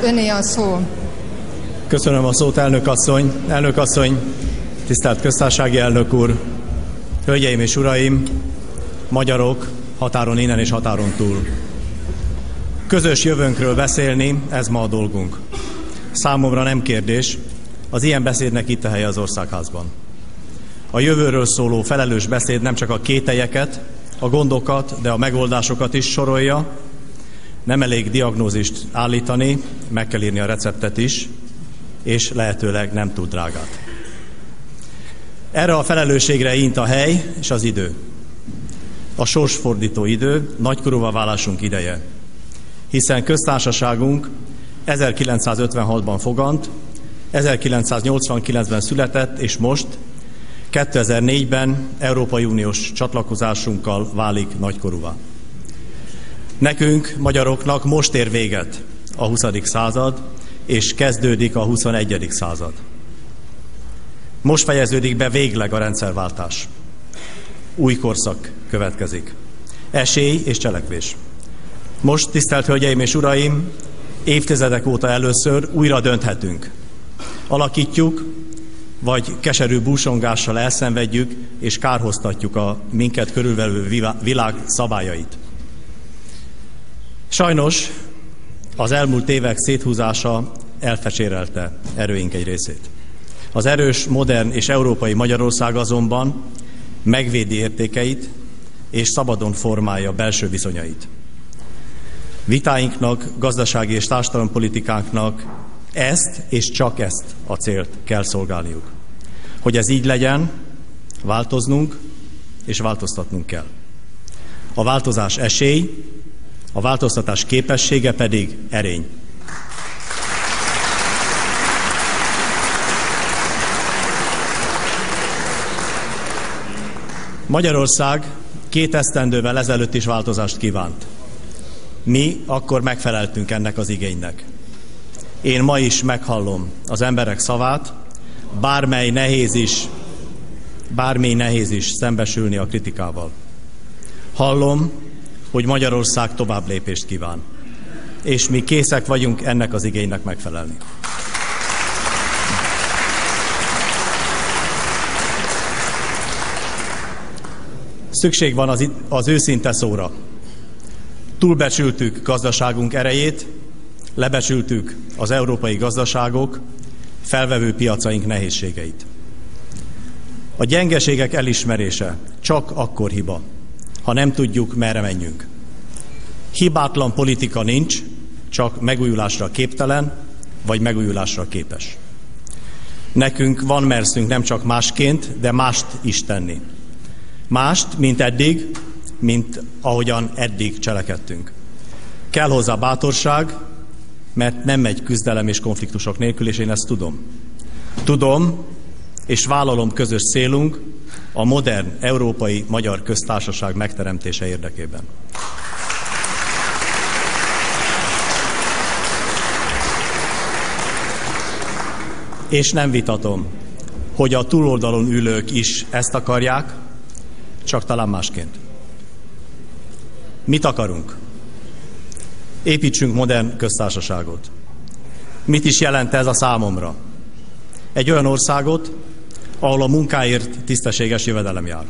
öné a szó. Köszönöm a szót, elnök asszony, tisztelt köztársasági elnök úr, hölgyeim és uraim, magyarok határon innen és határon túl. Közös jövőnkről beszélni, ez ma a dolgunk. Számomra nem kérdés, az ilyen beszédnek itt a helye az Országházban. A jövőről szóló felelős beszéd nem csak a kételyeket, a gondokat, de a megoldásokat is sorolja. Nem elég diagnózist állítani, meg kell írni a receptet is, és lehetőleg nem túl drágát. Erre a felelősségre int a hely és az idő. A sorsfordító idő, nagykorúvá válásunk ideje. Hiszen köztársaságunk 1956-ban fogant, 1989-ben született, és most 2004-ben Európai Uniós csatlakozásunkkal válik nagykorúvá. Nekünk, magyaroknak most ér véget a 20. század, és kezdődik a 21. század. Most fejeződik be végleg a rendszerváltás. Új korszak következik. Esély és cselekvés. Most, tisztelt hölgyeim és uraim, évtizedek óta először újra dönthetünk. Alakítjuk, vagy keserű búsongással elszenvedjük és kárhoztatjuk a minket körülvevő világ szabályait. Sajnos az elmúlt évek széthúzása elfecsérelte erőink egy részét. Az erős, modern és európai Magyarország azonban megvédi értékeit és szabadon formálja belső viszonyait. Vitáinknak, gazdasági és társadalompolitikánknak ezt és csak ezt a célt kell szolgálniuk. Hogy ez így legyen, változnunk és változtatnunk kell. A változás esély, a változtatás képessége pedig erény. Magyarország 2 esztendővel ezelőtt is változást kívánt. Mi akkor megfeleltünk ennek az igénynek. Én ma is meghallom az emberek szavát, bármely nehéz is szembesülni a kritikával. Hallom, hogy Magyarország tovább lépést kíván, és mi készek vagyunk ennek az igénynek megfelelni. Szükség van az őszinte szóra. Túlbecsültük gazdaságunk erejét, lebecsültük az európai gazdaságok, felvevő piacaink nehézségeit. A gyengeségek elismerése csak akkor hiba, ha nem tudjuk, merre menjünk. Hibátlan politika nincs, csak megújulásra képtelen, vagy megújulásra képes. Nekünk van merszünk nem csak másként, de mást is tenni. Mást, mint eddig, mint ahogyan eddig cselekedtünk. Kell hozzá bátorság, mert nem megy küzdelem és konfliktusok nélkül, és én ezt tudom. Tudom, és vállalom közös célunk a modern európai magyar köztársaság megteremtése érdekében. És nem vitatom, hogy a túloldalon ülők is ezt akarják, csak talán másként. Mit akarunk? Építsünk modern köztársaságot. Mit is jelent ez a számomra? Egy olyan országot, ahol a munkáért tisztességes jövedelem jár.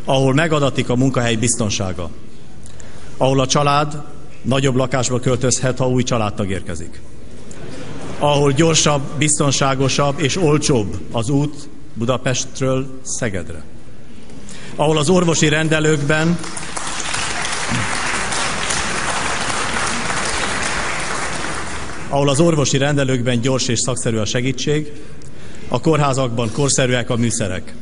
Ahol megadatik a munkahely biztonsága. Ahol a család nagyobb lakásba költözhet, ha új családtag érkezik. Ahol gyorsabb, biztonságosabb és olcsóbb az út Budapestről Szegedre. Ahol az orvosi rendelőkben gyors és szakszerű a segítség, a kórházakban korszerűek a műszerek,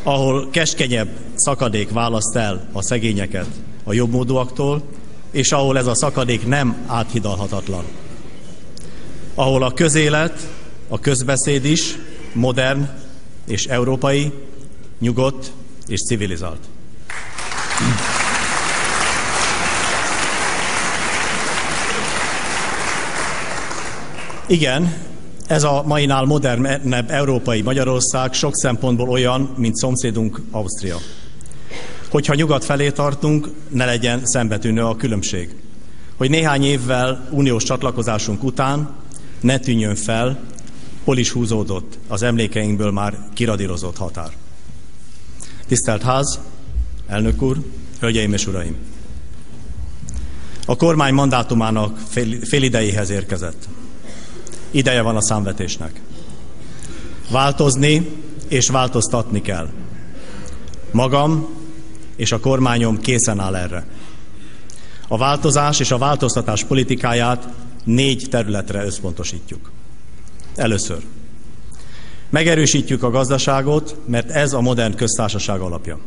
ahol keskenyebb szakadék választ el a szegényeket a jobbmódúaktól, és ahol ez a szakadék nem áthidalhatatlan. Ahol a közélet, a közbeszéd is modern és európai, nyugodt és civilizált. Igen, ez a mainál modernebb európai Magyarország sok szempontból olyan, mint szomszédunk Ausztria. Hogyha nyugat felé tartunk, ne legyen szembetűnő a különbség. hogy néhány évvel uniós csatlakozásunk után ne tűnjön fel, hol is húzódott az emlékeinkből már kiradírozott határ. Tisztelt Ház, elnök úr, hölgyeim és uraim! A kormány mandátumának félidejéhez érkezett. Ideje van a számvetésnek. Változni és változtatni kell. Magam és a kormányom készen áll erre. A változás és a változtatás politikáját 4 területre összpontosítjuk. Először. Megerősítjük a gazdaságot, mert ez a modern köztársaság alapja.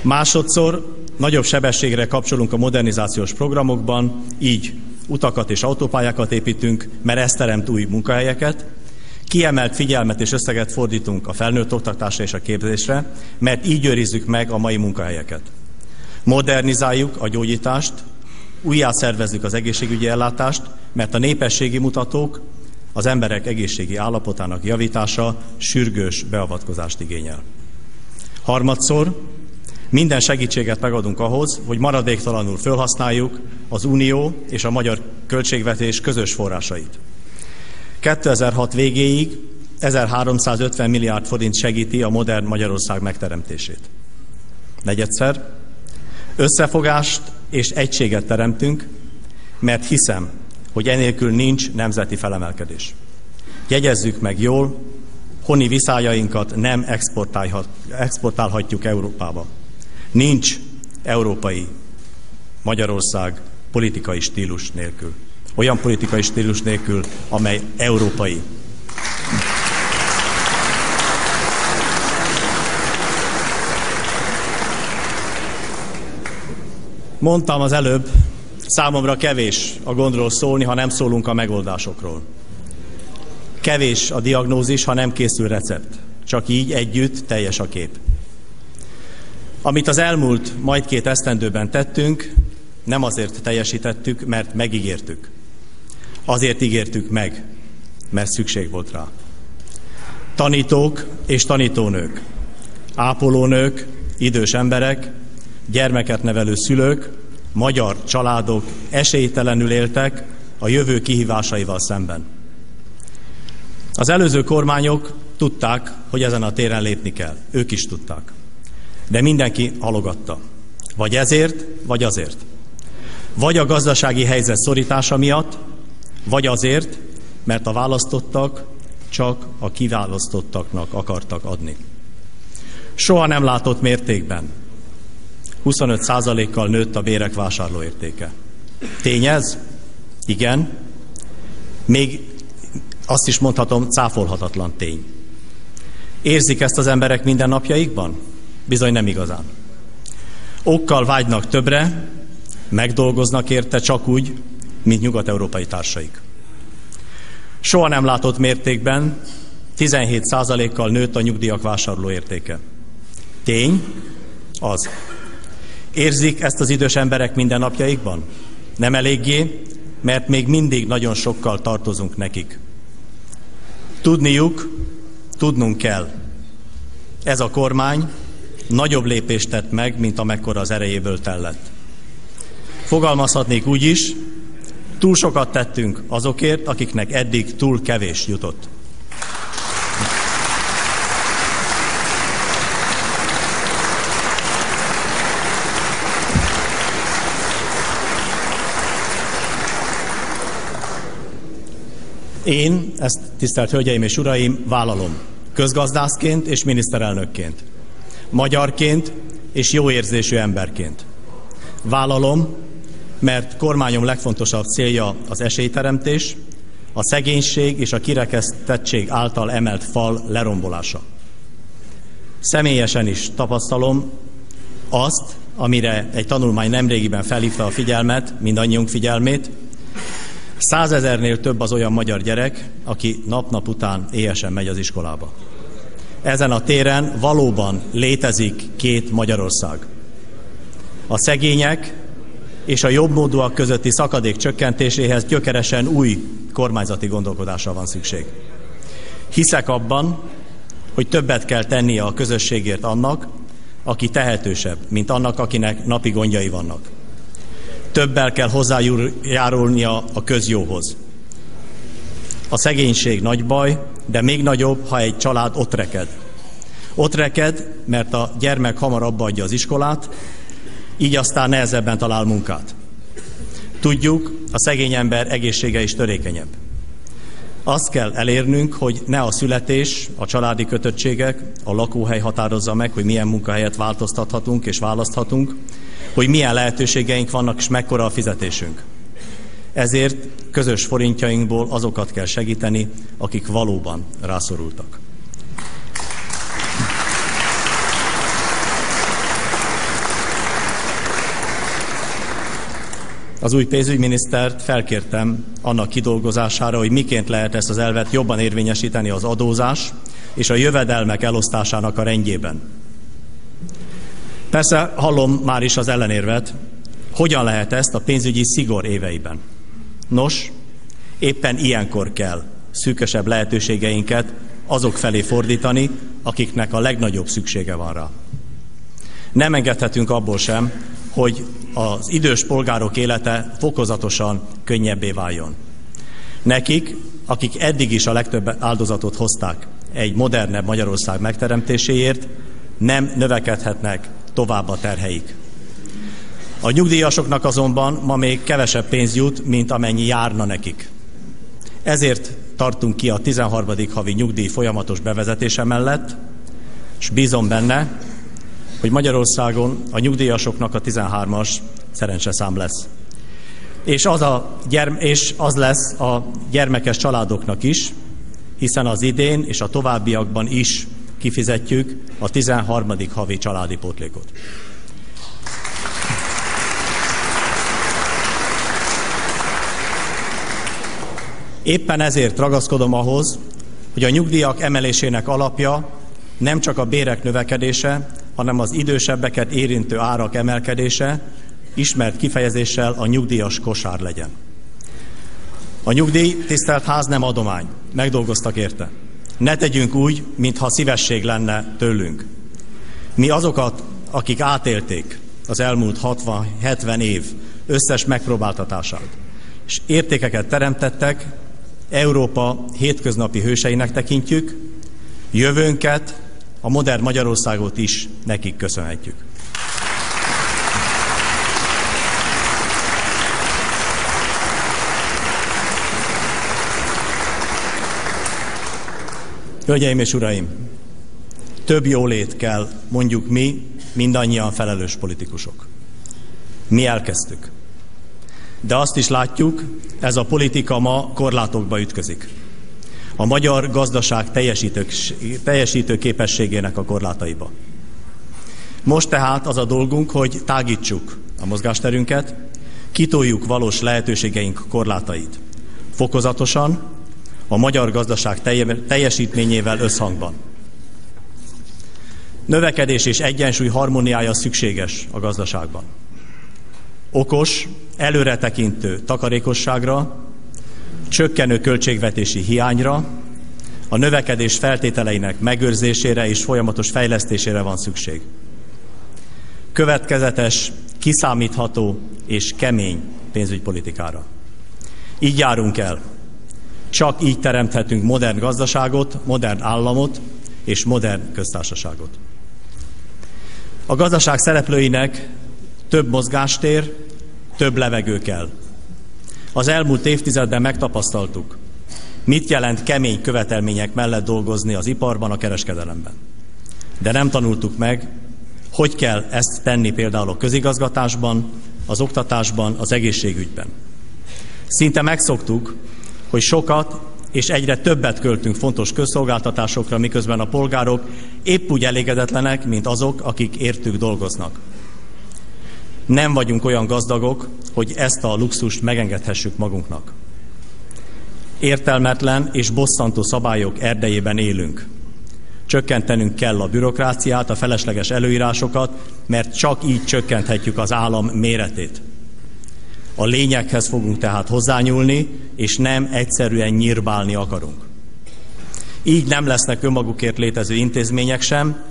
Másodszor nagyobb sebességre kapcsolunk a modernizációs programokban, így utakat és autópályákat építünk, mert ez teremt új munkahelyeket. Kiemelt figyelmet és összeget fordítunk a felnőtt oktatásra és a képzésre, mert így őrizzük meg a mai munkahelyeket. Modernizáljuk a gyógyítást, újjászervezzük az egészségügyi ellátást, mert a népességi mutatók az emberek egészségi állapotának javítása sürgős beavatkozást igényel. Harmadszor minden segítséget megadunk ahhoz, hogy maradéktalanul felhasználjuk az Unió és a magyar költségvetés közös forrásait. 2006 végéig 1350 milliárd forint segíti a modern Magyarország megteremtését. Negyedszer, összefogást és egységet teremtünk, mert hiszem, hogy enélkül nincs nemzeti felemelkedés. Jegyezzük meg jól, honi viszályjainkat nem exportálhatjuk Európába. Nincs európai Magyarország politikai stílus nélkül. Olyan politikai stílus nélkül, amely európai. Mondtam az előbb, számomra kevés a gondról szólni, ha nem szólunk a megoldásokról. Kevés a diagnózis, ha nem készül recept. Csak így együtt teljes a kép. Amit az elmúlt majd 2 esztendőben tettünk, nem azért teljesítettük, mert megígértük. Azért ígértük meg, mert szükség volt rá. Tanítók és tanítónők, ápolónők, idős emberek, gyermeket nevelő szülők, magyar családok esélytelenül éltek a jövő kihívásaival szemben. Az előző kormányok tudták, hogy ezen a téren lépni kell. Ők is tudták. De mindenki halogatta. Vagy ezért, vagy azért. Vagy a gazdasági helyzet szorítása miatt, vagy azért, mert a választottak csak a kiválasztottaknak akartak adni. Soha nem látott mértékben 25%-kal nőtt a bérek vásárlóértéke. Tény ez? Igen. Még azt is mondhatom, cáfolhatatlan tény. Érzik ezt az emberek mindennapjaikban? Bizony nem igazán. Okkal vágynak többre, megdolgoznak érte csak úgy, mint nyugat-európai társaik. Soha nem látott mértékben 17%-kal nőtt a nyugdíjak vásárlóértéke. Tény? Az. Érzik ezt az idős emberek mindennapjaikban? Nem eléggé, mert még mindig nagyon sokkal tartozunk nekik. Tudnunk kell. Ez a kormány nagyobb lépést tett meg, mint amekkora az erejéből tellett. Fogalmazhatnék úgy is, túl sokat tettünk azokért, akiknek eddig túl kevés jutott. Én ezt, tisztelt hölgyeim és uraim, vállalom. Közgazdászként és miniszterelnökként. Magyarként és jó érzésű emberként. Vállalom, mert kormányom legfontosabb célja az esélyteremtés, a szegénység és a kirekesztettség által emelt fal lerombolása. Személyesen is tapasztalom azt, amire egy tanulmány nemrégiben felhívta a figyelmet, mindannyiunk figyelmét. 100 000-nél több az olyan magyar gyerek, aki nap-nap után éhesen megy az iskolába. Ezen a téren valóban létezik 2 Magyarország. A szegények és a jobbmódúak közötti szakadék csökkentéséhez gyökeresen új kormányzati gondolkodásra van szükség. Hiszek abban, hogy többet kell tennie a közösségért annak, aki tehetősebb, mint annak, akinek napi gondjai vannak. többel kell hozzájárulnia a közjóhoz. A szegénység nagy baj, de még nagyobb, ha egy család ott reked. Ott reked, mert a gyermek hamar abbaadja az iskolát, így aztán nehezebben talál munkát. Tudjuk, a szegény ember egészsége is törékenyebb. Azt kell elérnünk, hogy ne a születés, a családi kötöttségek, a lakóhely határozza meg, hogy milyen munkahelyet változtathatunk és választhatunk, hogy milyen lehetőségeink vannak és mekkora a fizetésünk. Ezért közös forintjainkból azokat kell segíteni, akik valóban rászorultak. Az új pénzügyminisztert felkértem annak kidolgozására, hogy miként lehet ezt az elvet jobban érvényesíteni az adózás és a jövedelmek elosztásának a rendjében. Persze hallom már is az ellenérvet, hogyan lehet ezt a pénzügyi szigor éveiben. Nos, éppen ilyenkor kell szűkösebb lehetőségeinket azok felé fordítani, akiknek a legnagyobb szüksége van rá. Nem engedhetünk abból sem, hogy az idős polgárok élete fokozatosan könnyebbé váljon. Nekik, akik eddig is a legtöbb áldozatot hozták egy modernebb Magyarország megteremtéséért, nem növekedhetnek tovább a terheik. A nyugdíjasoknak azonban ma még kevesebb pénz jut, mint amennyi járna nekik. Ezért tartunk ki a 13. havi nyugdíj folyamatos bevezetése mellett, és bízom benne, hogy Magyarországon a nyugdíjasoknak a 13-as szerencseszám lesz. És az lesz a gyermekes családoknak is, hiszen az idén és a továbbiakban is kifizetjük a 13. havi családi pótlékot. Éppen ezért ragaszkodom ahhoz, hogy a nyugdíjak emelésének alapja nem csak a bérek növekedése, hanem az idősebbeket érintő árak emelkedése, ismert kifejezéssel a nyugdíjas kosár legyen. A nyugdíj, tisztelt ház, nem adomány. Megdolgoztak érte. Ne tegyünk úgy, mintha szívesség lenne tőlünk. Mi azokat, akik átélték az elmúlt 60-70 év összes megpróbáltatását, és értékeket teremtettek, Európa hétköznapi hőseinek tekintjük, jövőnket, a modern Magyarországot is nekik köszönhetjük. Hölgyeim és uraim, több jólét kell, mondjuk mi, mindannyian felelős politikusok. Mi elkezdtük. De azt is látjuk, ez a politika ma korlátokba ütközik. A magyar gazdaság teljesítő képességének a korlátaiba. Most tehát az a dolgunk, hogy tágítsuk a mozgásterünket, kitoljuk valós lehetőségeink korlátait. Fokozatosan, a magyar gazdaság teljesítményével összhangban. Növekedés és egyensúly harmóniája szükséges a gazdaságban. Okos, előretekintő takarékosságra, csökkenő költségvetési hiányra, a növekedés feltételeinek megőrzésére és folyamatos fejlesztésére van szükség. Következetes, kiszámítható és kemény pénzügypolitikára. Így járunk el. Csak így teremthetünk modern gazdaságot, modern államot és modern köztársaságot. A gazdaság szereplőinek több mozgástér, több levegő kell. Az elmúlt évtizedben megtapasztaltuk, mit jelent kemény követelmények mellett dolgozni az iparban, a kereskedelemben. De nem tanultuk meg, hogy kell ezt tenni például a közigazgatásban, az oktatásban, az egészségügyben. Szinte megszoktuk, hogy sokat és egyre többet költünk fontos közszolgáltatásokra, miközben a polgárok épp úgy elégedetlenek, mint azok, akik értük dolgoznak. Nem vagyunk olyan gazdagok, hogy ezt a luxust megengedhessük magunknak. Értelmetlen és bosszantó szabályok erdejében élünk. Csökkentenünk kell a bürokráciát, a felesleges előírásokat, mert csak így csökkenthetjük az állam méretét. A lényeghez fogunk tehát hozzányúlni, és nem egyszerűen nyírbálni akarunk. Így nem lesznek önmagukért létező intézmények sem,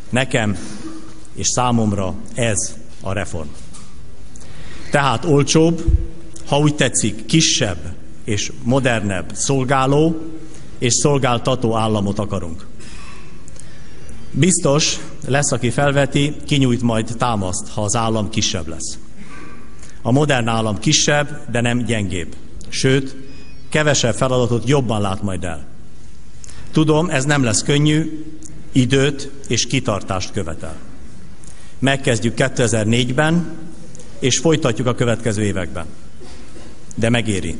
nekem és számomra ez a reform. Tehát olcsóbb, ha úgy tetszik, kisebb és modernebb szolgáló és szolgáltató államot akarunk. Biztos lesz, aki felveti, kinyújt majd támaszt, ha az állam kisebb lesz. A modern állam kisebb, de nem gyengébb. Sőt, kevesebb feladatot jobban lát majd el. Tudom, ez nem lesz könnyű, időt és kitartást követel. Megkezdjük 2004-ben, és folytatjuk a következő években. De megéri.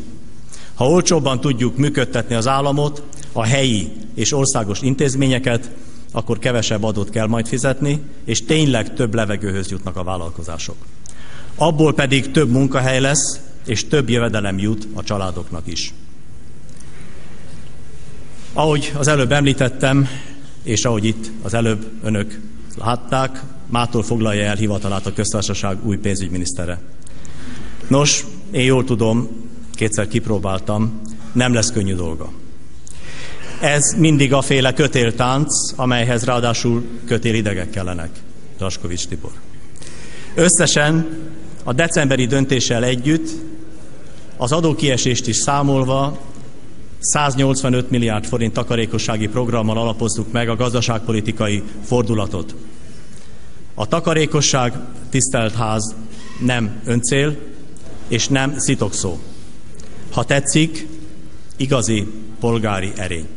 Ha olcsóbban tudjuk működtetni az államot, a helyi és országos intézményeket, akkor kevesebb adót kell majd fizetni, és tényleg több levegőhöz jutnak a vállalkozások. Abból pedig több munkahely lesz, és több jövedelem jut a családoknak is. Ahogy az előbb említettem, és ahogy itt az előbb önök látták, mától foglalja el hivatalát a köztársaság új pénzügyminisztere. Nos, én jól tudom, kétszer kipróbáltam, nem lesz könnyű dolga. Ez mindig a féle kötéltánc, amelyhez ráadásul kötélidegek kellenek. Draskovics Tibor. Összesen a decemberi döntéssel együtt, az adókiesést is számolva 185 milliárd forint takarékossági programmal alapozzuk meg a gazdaságpolitikai fordulatot. A takarékosság, tisztelt ház, nem öncél és nem szitokszó. Ha tetszik, igazi polgári erény.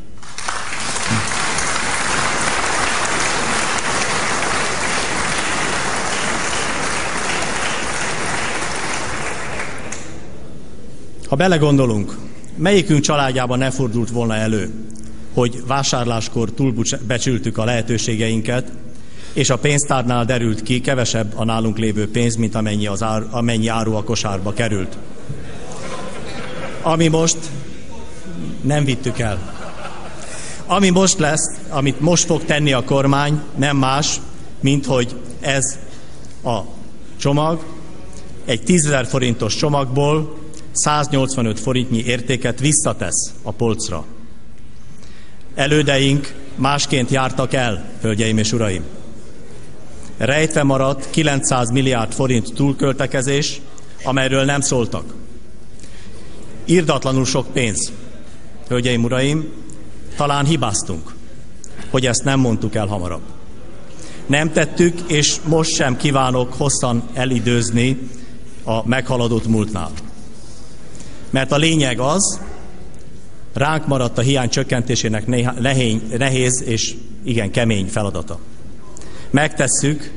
Ha belegondolunk, melyikünk családjában ne fordult volna elő, hogy vásárláskor túlbecsültük a lehetőségeinket, és a pénztárnál derült ki, kevesebb a nálunk lévő pénz, mint amennyi áru a kosárba került. Ami most nem vittük el. Ami most lesz, amit most fog tenni a kormány, nem más, mint hogy ez a csomag egy 10 000 forintos csomagból 185 forintnyi értéket visszatesz a polcra. Elődeink másként jártak el, hölgyeim és uraim. Rejtve maradt 900 milliárd forint túlköltekezés, amelyről nem szóltak. Irdatlanul sok pénz. Hölgyeim, uraim, talán hibáztunk, hogy ezt nem mondtuk el hamarabb. Nem tettük, és most sem kívánok hosszan elidőzni a meghaladott múltnál. Mert a lényeg az, ránk maradt a hiány csökkentésének nehéz és igen kemény feladata. Megtesszük,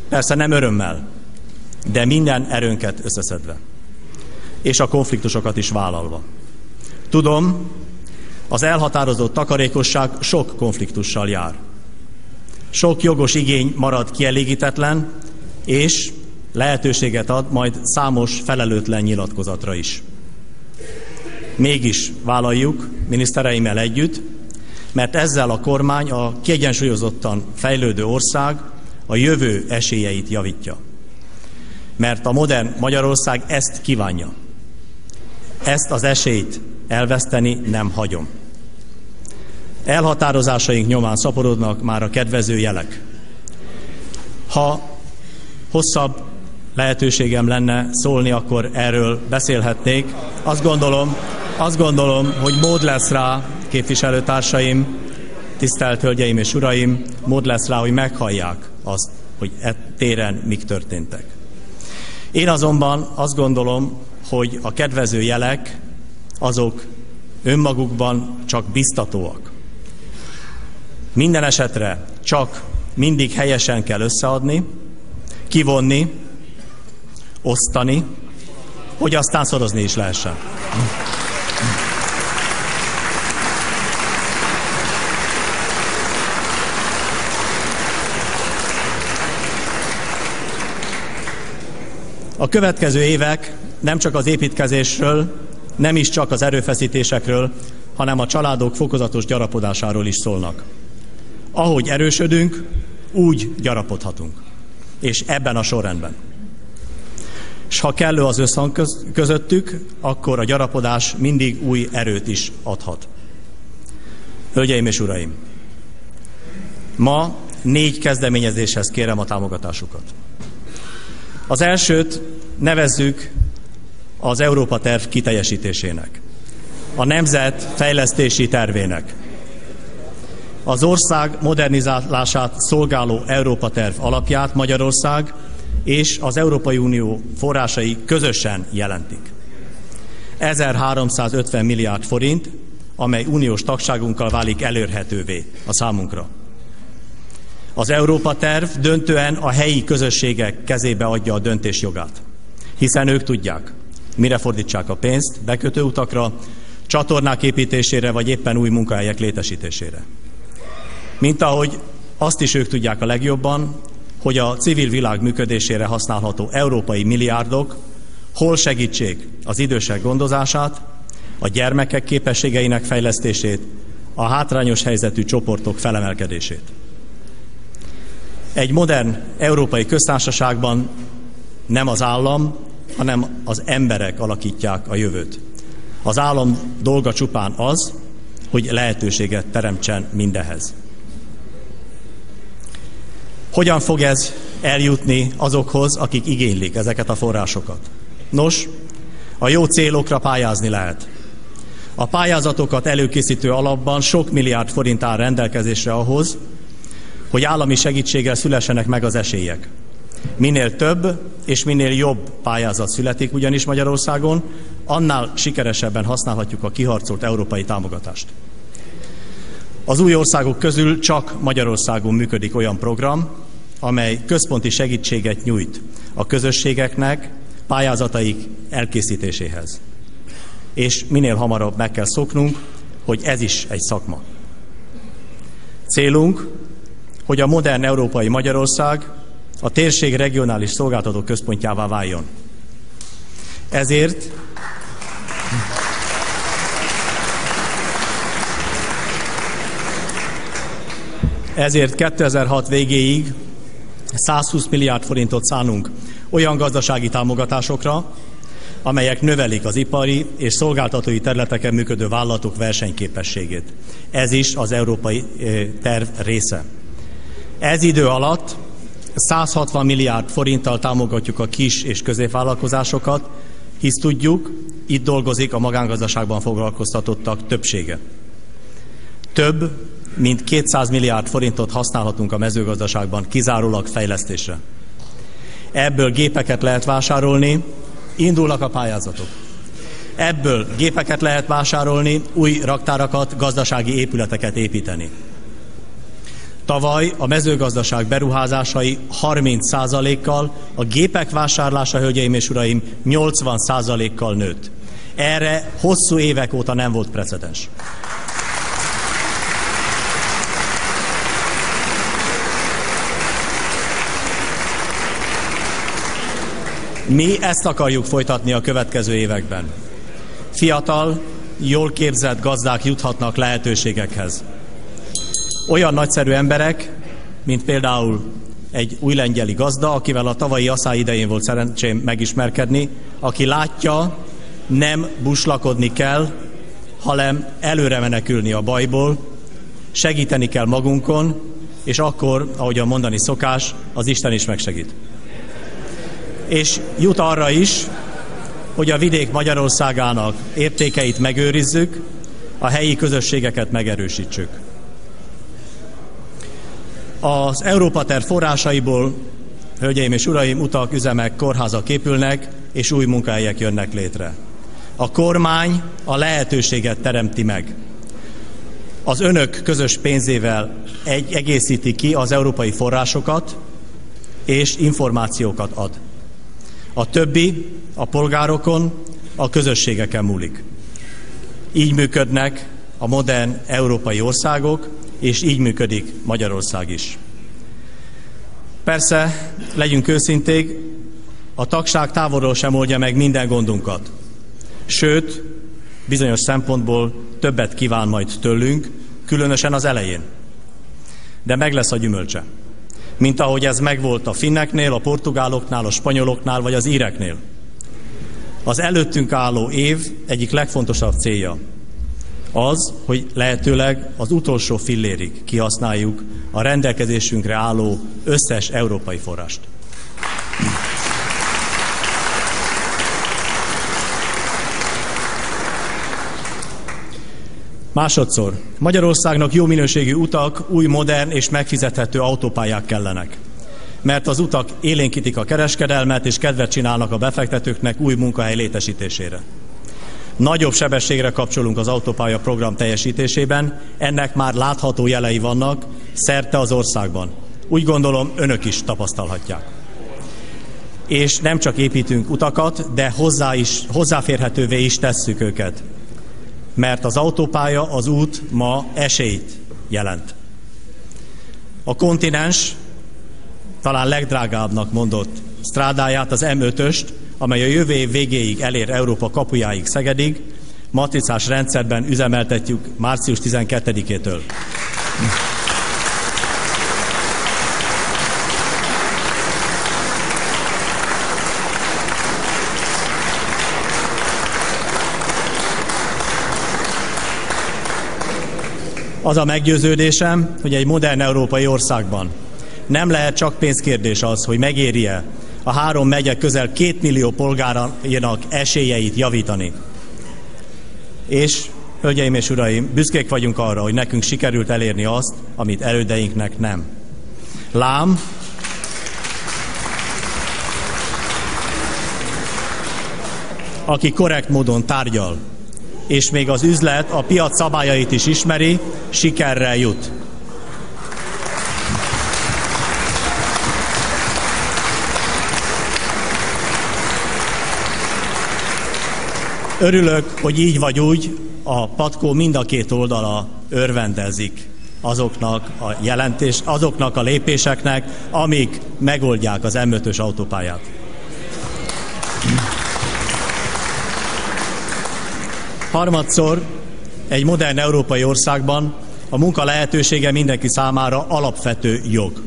persze nem örömmel, de minden erőnket összeszedve. És a konfliktusokat is vállalva. Tudom, az elhatározott takarékosság sok konfliktussal jár. Sok jogos igény marad kielégítetlen, és lehetőséget ad majd számos felelőtlen nyilatkozatra is. Mégis vállaljuk, minisztereimmel együtt, mert ezzel a kormány a kiegyensúlyozottan fejlődő ország a jövő esélyeit javítja. Mert a modern Magyarország ezt kívánja. Ezt az esélyt elveszteni nem hagyom. Elhatározásaink nyomán szaporodnak már a kedvező jelek. Ha hosszabb lehetőségem lenne szólni, akkor erről beszélhetnék. Azt gondolom, hogy mód lesz rá, képviselőtársaim, tisztelt hölgyeim és uraim, mód lesz rá, hogy meghallják azt, hogy e téren mik történtek. Én azonban azt gondolom, hogy a kedvező jelek azok önmagukban csak biztatóak. Minden esetre csak mindig helyesen kell összeadni, kivonni, osztani, hogy aztán szorozni is lehessen. A következő évek nem csak az építkezésről, nem is csak az erőfeszítésekről, hanem a családok fokozatos gyarapodásáról is szólnak. Ahogy erősödünk, úgy gyarapodhatunk. És ebben a sorrendben. És ha kellő az összhang közöttük, akkor a gyarapodás mindig új erőt is adhat. Hölgyeim és uraim! Ma 4 kezdeményezéshez kérem a támogatásukat. Az elsőt nevezzük az Európa terv kiteljesítésének, a nemzet fejlesztési tervének, az ország modernizálását szolgáló Európa terv alapját Magyarország és az Európai Unió forrásai közösen jelentik. 1350 milliárd forint, amely uniós tagságunkkal válik elérhetővé a számunkra. Az Európa terv döntően a helyi közösségek kezébe adja a döntésjogát, hiszen ők tudják, mire fordítsák a pénzt, bekötőutakra, csatornák építésére vagy éppen új munkahelyek létesítésére. Mint ahogy azt is ők tudják a legjobban, hogy a civil világ működésére használható európai milliárdok hol segítsék az idősek gondozását, a gyermekek képességeinek fejlesztését, a hátrányos helyzetű csoportok felemelkedését. Egy modern európai köztársaságban nem az állam, hanem az emberek alakítják a jövőt. Az állam dolga csupán az, hogy lehetőséget teremtsen mindehez. Hogyan fog ez eljutni azokhoz, akik igénylik ezeket a forrásokat? Nos, a jó célokra pályázni lehet. A pályázatokat előkészítő alapban sok milliárd forint áll rendelkezésre ahhoz, hogy állami segítséggel szülessenek meg az esélyek. Minél több és minél jobb pályázat születik ugyanis Magyarországon, annál sikeresebben használhatjuk a kiharcolt európai támogatást. Az új országok közül csak Magyarországon működik olyan program, amely központi segítséget nyújt a közösségeknek pályázataik elkészítéséhez. És minél hamarabb meg kell szoknunk, hogy ez is egy szakma. Célunk, hogy a modern európai Magyarország a térség regionális szolgáltató központjává váljon. Ezért Ezért 2006 végéig 120 milliárd forintot szánunk olyan gazdasági támogatásokra, amelyek növelik az ipari és szolgáltatói területeken működő vállalatok versenyképességét. Ez is az európai terv része. Ez idő alatt 160 milliárd forinttal támogatjuk a kis és középvállalkozásokat, hisz tudjuk, itt dolgozik a magángazdaságban foglalkoztatottak többsége. Több mint 200 milliárd forintot használhatunk a mezőgazdaságban kizárólag fejlesztésre. Ebből gépeket lehet vásárolni, indulnak a pályázatok. Ebből gépeket lehet vásárolni, új raktárakat, gazdasági épületeket építeni. Tavaly a mezőgazdaság beruházásai 30%-kal, a gépek vásárlása, hölgyeim és uraim, 80%-kal nőtt. Erre hosszú évek óta nem volt precedens. Mi ezt akarjuk folytatni a következő években. Fiatal, jól képzett gazdák juthatnak lehetőségekhez. Olyan nagyszerű emberek, mint például egy újlengyeli gazda, akivel a tavalyi asszály idején volt szerencsém megismerkedni, aki látja, nem buslakodni kell, hanem előre menekülni a bajból, segíteni kell magunkon, és akkor, ahogyan mondani szokás, az Isten is megsegít. És jut arra is, hogy a vidék Magyarországának értékeit megőrizzük, a helyi közösségeket megerősítsük. Az Európa terv forrásaiból, hölgyeim és uraim, utak, üzemek, kórházak épülnek, és új munkahelyek jönnek létre. A kormány a lehetőséget teremti meg. Az önök közös pénzével egészíti ki az európai forrásokat, és információkat ad. A többi a polgárokon, a közösségeken múlik. Így működnek a modern európai országok, és így működik Magyarország is. Persze, legyünk őszinték, a tagság távolról sem oldja meg minden gondunkat. Sőt, bizonyos szempontból többet kíván majd tőlünk, különösen az elején. De meg lesz a gyümölcse. Mint ahogy ez megvolt a finneknél, a portugáloknál, a spanyoloknál vagy az íreknél. Az előttünk álló év egyik legfontosabb célja az, hogy lehetőleg az utolsó fillérig kihasználjuk a rendelkezésünkre álló összes európai forrást. Másodszor, Magyarországnak jó minőségű utak, új, modern és megfizethető autópályák kellenek. Mert az utak élénkítik a kereskedelmet és kedvet csinálnak a befektetőknek új munkahely létesítésére. Nagyobb sebességre kapcsolunk az autópálya program teljesítésében, ennek már látható jelei vannak szerte az országban. Úgy gondolom, önök is tapasztalhatják. És nem csak építünk utakat, de hozzáférhetővé is tesszük őket. Mert az autópálya, az út ma esélyt jelent. A kontinens talán legdrágábbnak mondott strádáját, az M5-öst, amely a jövő év végéig elér Európa kapujáig Szegedig, matricás rendszerben üzemeltetjük március 12-től. Az a meggyőződésem, hogy egy modern európai országban nem lehet csak pénzkérdés az, hogy megéri-e a 3 megye közel 2 millió polgárának esélyeit javítani. És, hölgyeim és uraim, büszkék vagyunk arra, hogy nekünk sikerült elérni azt, amit elődeinknek nem. Lám, aki korrekt módon tárgyal, és még az üzlet a piac szabályait is ismeri, sikerrel jut. Örülök, hogy így vagy úgy a patkó mind a két oldala örvendezik azoknak a lépéseknek, amik megoldják az M5-ös autópályát. Harmadszor, egy modern európai országban a munka lehetősége mindenki számára alapvető jog.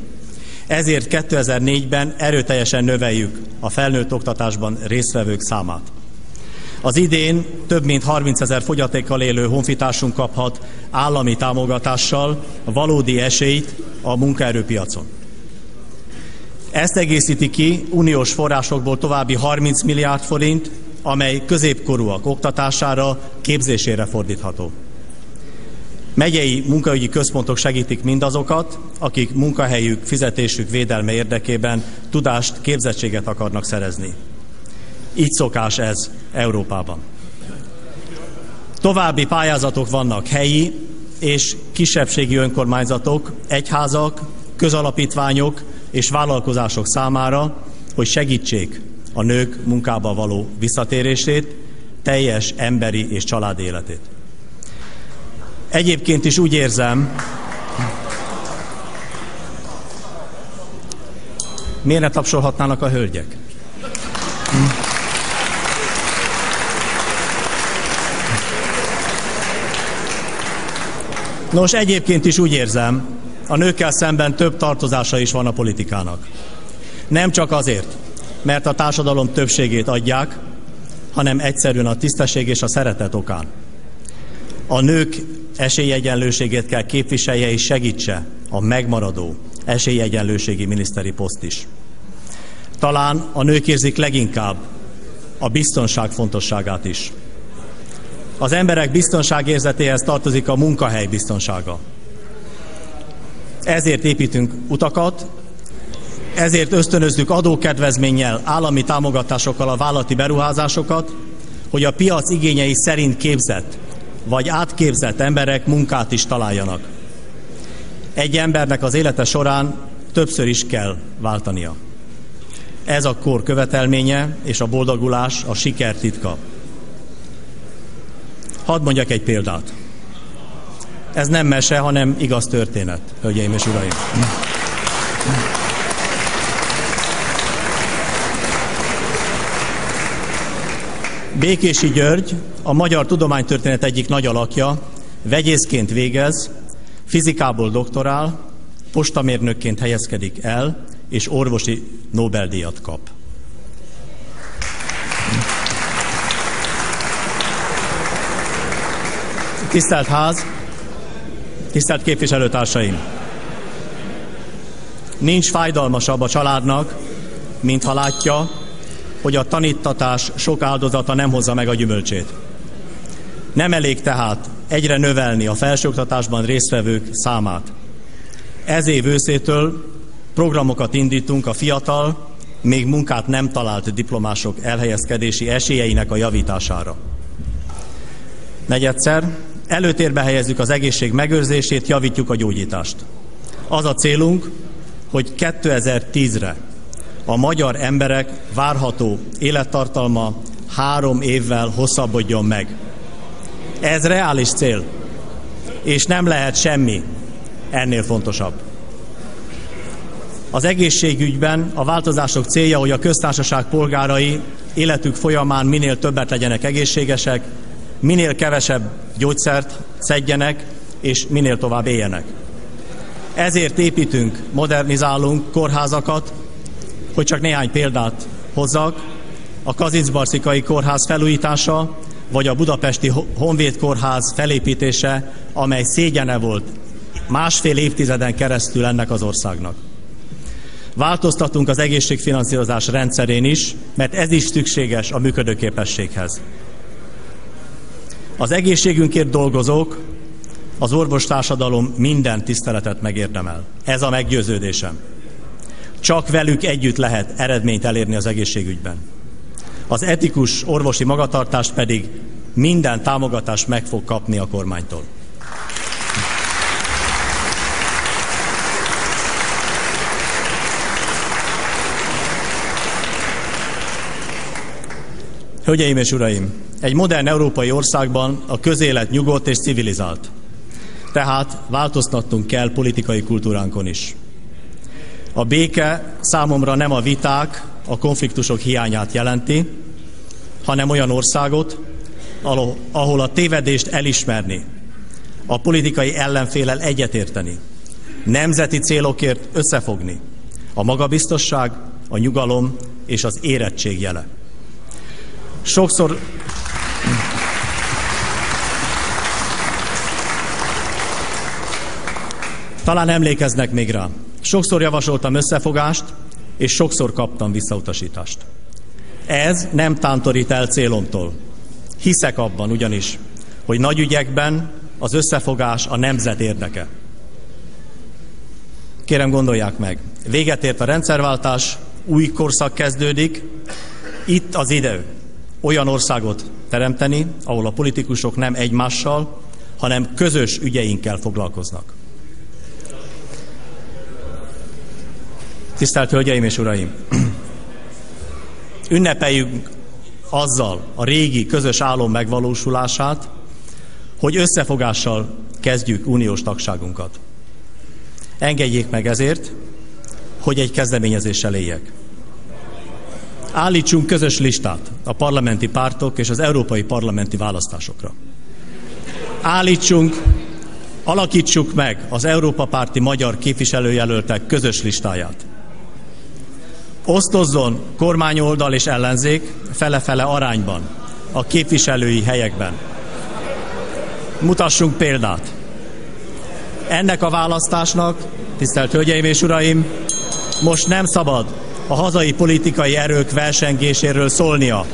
Ezért 2004-ben erőteljesen növeljük a felnőtt oktatásban résztvevők számát. Az idén több mint 30 000 fogyatékkal élő honfitársunk kaphat állami támogatással valódi esélyt a munkaerőpiacon. Ezt egészíti ki uniós forrásokból további 30 milliárd forint, amely középkorúak oktatására, képzésére fordítható. Megyei munkaügyi központok segítik mindazokat, akik munkahelyük, fizetésük védelme érdekében tudást, képzettséget akarnak szerezni. Így szokás ez Európában. További pályázatok vannak helyi és kisebbségi önkormányzatok, egyházak, közalapítványok és vállalkozások számára, hogy segítsék a nők munkába való visszatérését, teljes emberi és családi életét. Egyébként is úgy érzem, miért ne tapsolhatnának a hölgyek? Nos, egyébként is úgy érzem, a nőkkel szemben több tartozása is van a politikának. Nem csak azért, mert a társadalom többségét adják, hanem egyszerűen a tisztesség és a szeretet okán. A nők esélyegyenlőségét kell képviselje és segítse a megmaradó esélyegyenlőségi miniszteri poszt is. Talán a nők érzik leginkább a biztonság fontosságát is. Az emberek biztonságérzetéhez tartozik a munkahely biztonsága. Ezért építünk utakat, ezért ösztönözzük adókedvezménnyel, állami támogatásokkal a vállalati beruházásokat, hogy a piac igényei szerint képzett vagy átképzett emberek munkát is találjanak. Egy embernek az élete során többször is kell váltania. Ez a kor követelménye és a boldogulás, a siker titka. Hadd mondjak egy példát. Ez nem mese, hanem igaz történet, hölgyeim és uraim. Békési György, a magyar tudománytörténet egyik nagy alakja, vegyészként végez, fizikából doktorál, postamérnökként helyezkedik el, és orvosi Nobel-díjat kap. Tisztelt Ház, tisztelt képviselőtársaim! Nincs fájdalmasabb a családnak, mint ha látja, hogy a tanítatás sok áldozata nem hozza meg a gyümölcsét. Nem elég tehát egyre növelni a felsőoktatásban résztvevők számát. Ez év őszétől programokat indítunk a fiatal, még munkát nem talált diplomások elhelyezkedési esélyeinek a javítására. Negyedszer, előtérbe helyezzük az egészség megőrzését, javítjuk a gyógyítást. Az a célunk, hogy 2010-re a magyar emberek várható élettartalma 3 évvel hosszabbodjon meg. Ez reális cél, és nem lehet semmi ennél fontosabb. Az egészségügyben a változások célja, hogy a köztársaság polgárai életük folyamán minél többet legyenek egészségesek, minél kevesebb gyógyszert szedjenek, és minél tovább éljenek. Ezért építünk, modernizálunk kórházakat, hogy csak néhány példát hozzak, a Kazincbarcikai kórház felújítása, vagy a budapesti Honvéd kórház felépítése, amely szégyene volt 1,5 évtizeden keresztül ennek az országnak. Változtatunk az egészségfinanszírozás rendszerén is, mert ez is szükséges a működőképességhez. Az egészségünkért dolgozók, az orvostársadalom minden tiszteletet megérdemel. Ez a meggyőződésem. Csak velük együtt lehet eredményt elérni az egészségügyben. Az etikus orvosi magatartás pedig minden támogatást meg fog kapni a kormánytól. Hölgyeim és uraim, egy modern európai országban a közélet nyugodt és civilizált. Tehát változtatnunk kell politikai kultúránkon is. A béke számomra nem a viták, a konfliktusok hiányát jelenti, hanem olyan országot, ahol a tévedést elismerni, a politikai ellenféllel egyetérteni, nemzeti célokért összefogni, a magabiztosság, a nyugalom és az érettség jele. Sokszor talán emlékeznek még rá. Sokszor javasoltam összefogást, és sokszor kaptam visszautasítást. Ez nem tántorít el célomtól. Hiszek abban ugyanis, hogy nagy ügyekben az összefogás a nemzet érdeke. Kérem, gondolják meg, véget ért a rendszerváltás, új korszak kezdődik, itt az idő olyan országot teremteni, ahol a politikusok nem egymással, hanem közös ügyeinkkel foglalkoznak. Tisztelt Hölgyeim és Uraim! Ünnepeljük azzal a régi közös álom megvalósulását, hogy összefogással kezdjük uniós tagságunkat. Engedjék meg ezért, hogy egy kezdeményezéssel éljek. Állítsunk közös listát a parlamenti pártok és az európai parlamenti választásokra. Alakítsuk meg az Európa párti magyar képviselőjelöltek közös listáját. Osztozzon kormányoldal és ellenzék fele-fele arányban a képviselői helyekben. Mutassunk példát. Ennek a választásnak, tisztelt Hölgyeim és Uraim, most nem szabad a hazai politikai erők versengéséről szólnia.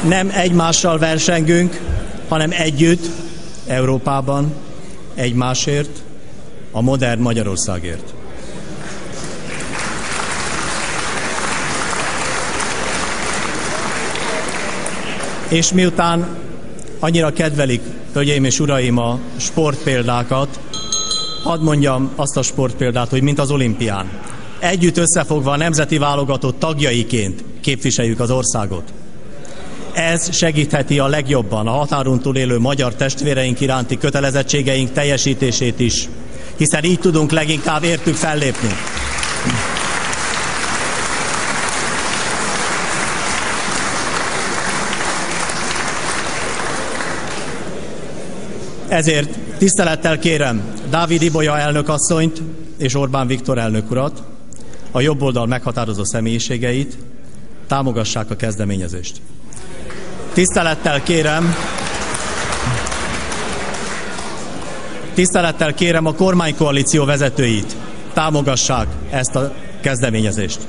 Nem egymással versengünk, hanem együtt, Európában, egymásért, a modern Magyarországért. És miután annyira kedvelik, hölgyeim és uraim, a sportpéldákat, hadd mondjam azt a sportpéldát, hogy mint az olimpián. Együtt összefogva a nemzeti válogatott tagjaiként képviseljük az országot. Ez segítheti a legjobban a határon túl élő magyar testvéreink iránti kötelezettségeink teljesítését is, hiszen így tudunk leginkább értük fellépni. Ezért tisztelettel kérem Dávid Ibolya elnökasszonyt és Orbán Viktor elnök urat, a jobb oldal meghatározó személyiségeit, támogassák a kezdeményezést. Tisztelettel kérem Tisztelettel kérem a kormánykoalíció vezetőit, támogassák ezt a kezdeményezést.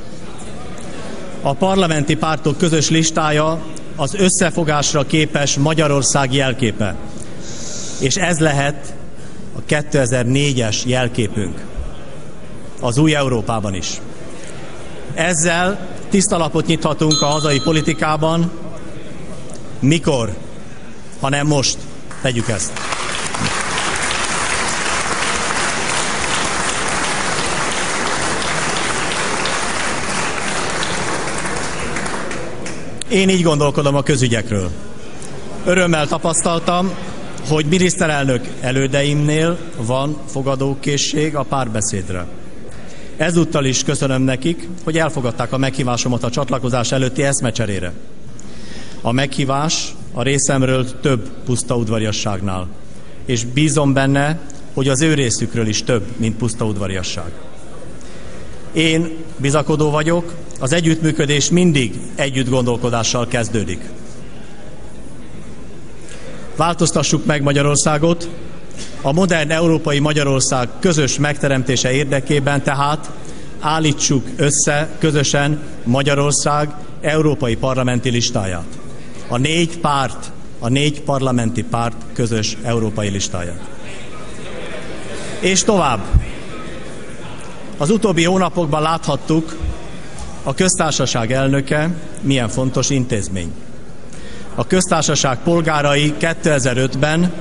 A parlamenti pártok közös listája az összefogásra képes Magyarország jelképe, és ez lehet a 2004-es jelképünk az új Európában is. Ezzel tiszta lapot nyithatunk a hazai politikában. Mikor, hanem most tegyük ezt. Én így gondolkodom a közügyekről. Örömmel tapasztaltam, hogy miniszterelnök elődeimnél van fogadókészség a párbeszédre. Ezúttal is köszönöm nekik, hogy elfogadták a meghívásomat a csatlakozás előtti eszmecserére. A meghívás a részemről több puszta udvariasságnál, és bízom benne, hogy az ő részükről is több, mint puszta udvariasság. Én bizakodó vagyok, az együttműködés mindig együtt gondolkodással kezdődik. Változtassuk meg Magyarországot, a modern európai Magyarország közös megteremtése érdekében tehát állítsuk össze közösen Magyarország európai parlamenti listáját. A négy parlamenti párt közös európai listáját. És tovább. Az utóbbi hónapokban láthattuk, a köztársaság elnöke milyen fontos intézmény. A köztársaság polgárai 2005-ben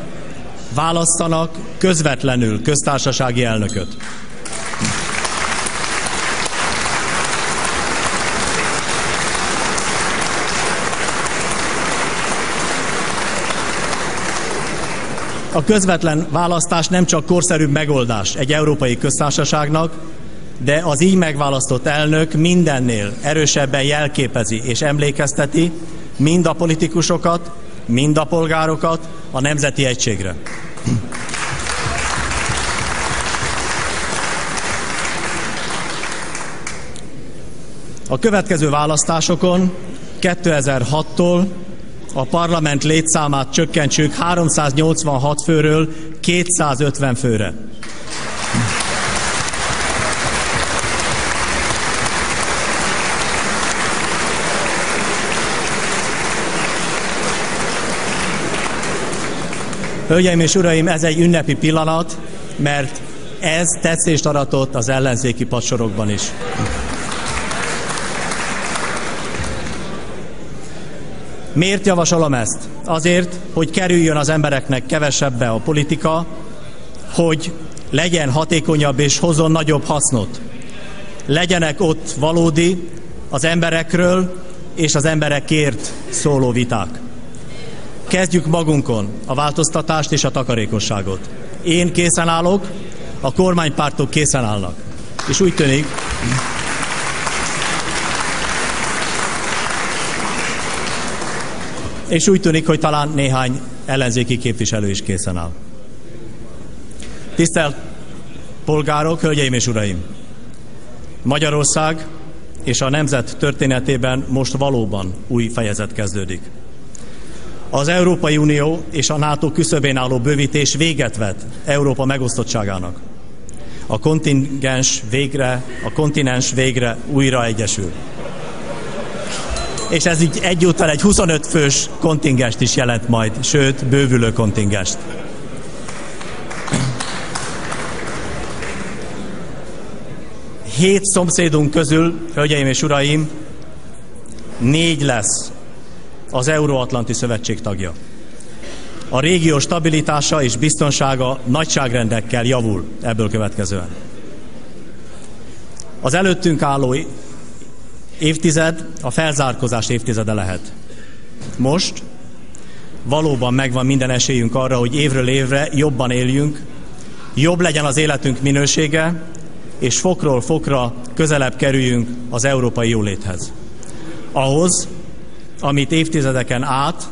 választanak közvetlenül köztársasági elnököt. A közvetlen választás nem csak korszerűbb megoldás egy európai köztársaságnak, de az így megválasztott elnök mindennél erősebben jelképezi és emlékezteti mind a politikusokat, mind a polgárokat a nemzeti egységre. A következő választásokon 2006-tól a parlament létszámát csökkentsük 386 főről 250 főre. Hölgyeim és uraim, ez egy ünnepi pillanat, mert ez tetszést aratott az ellenzéki padsorokban is. Miért javasolom ezt? Azért, hogy kerüljön az embereknek kevesebbe a politika, hogy legyen hatékonyabb és hozzon nagyobb hasznot. Legyenek ott valódi, az emberekről és az emberekért szóló viták. Kezdjük magunkon a változtatást és a takarékosságot. Én készen állok, a kormánypártok készen állnak. És úgy tűnik, hogy talán néhány ellenzéki képviselő is készen áll. Tisztelt polgárok, hölgyeim és uraim! Magyarország és a nemzet történetében most valóban új fejezet kezdődik. Az Európai Unió és a NATO küszöbén álló bővítés véget vet Európa megosztottságának. A kontinens végre újra egyesül. És ez így egyúttal egy 25 fős kontingest is jelent majd, sőt, bővülő kontingest. Hét szomszédunk közül, hölgyeim és uraim, 4 lesz az Euró-Atlanti Szövetség tagja. A régió stabilitása és biztonsága nagyságrendekkel javul ebből következően. Az előttünk álló évtized a felzárkózás évtizede lehet. Most valóban megvan minden esélyünk arra, hogy évről évre jobban éljünk, jobb legyen az életünk minősége, és fokról fokra közelebb kerüljünk az európai jóléthez. Ahhoz, amit évtizedeken át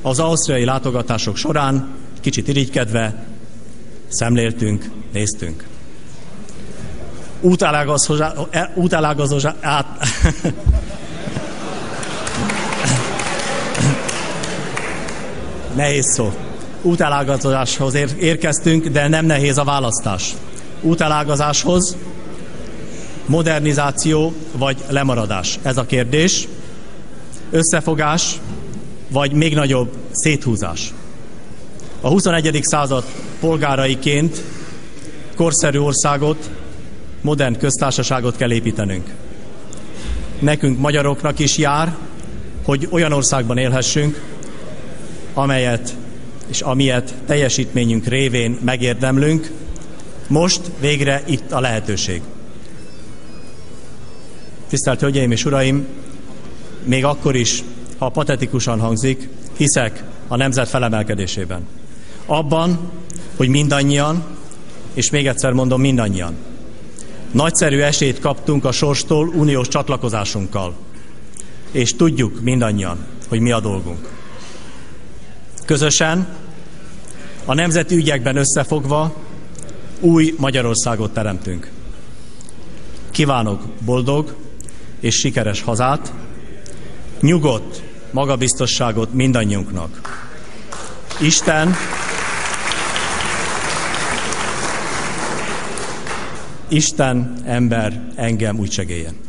az ausztriai látogatások során kicsit irigykedve szemléltünk, néztünk. Nehéz szó. útelágazáshoz érkeztünk, de nem nehéz a választás. Útelágazáshoz, modernizáció vagy lemaradás. Ez a kérdés. Összefogás vagy még nagyobb széthúzás. A 21. század polgáraiként korszerű országot, modern köztársaságot kell építenünk. Nekünk, magyaroknak is jár, hogy olyan országban élhessünk, amelyet és amilyet teljesítményünk révén megérdemlünk. Most végre itt a lehetőség. Tisztelt Hölgyeim és Uraim, még akkor is, ha patetikusan hangzik, hiszek a nemzet felemelkedésében. Abban, hogy mindannyian, és még egyszer mondom, mindannyian, nagyszerű esélyt kaptunk a sorstól uniós csatlakozásunkkal. És tudjuk mindannyian, hogy mi a dolgunk. Közösen, a nemzeti ügyekben összefogva új Magyarországot teremtünk. Kívánok boldog és sikeres hazát, nyugodt magabiztosságot mindannyiunknak. Isten, ember, engem úgy segéljen.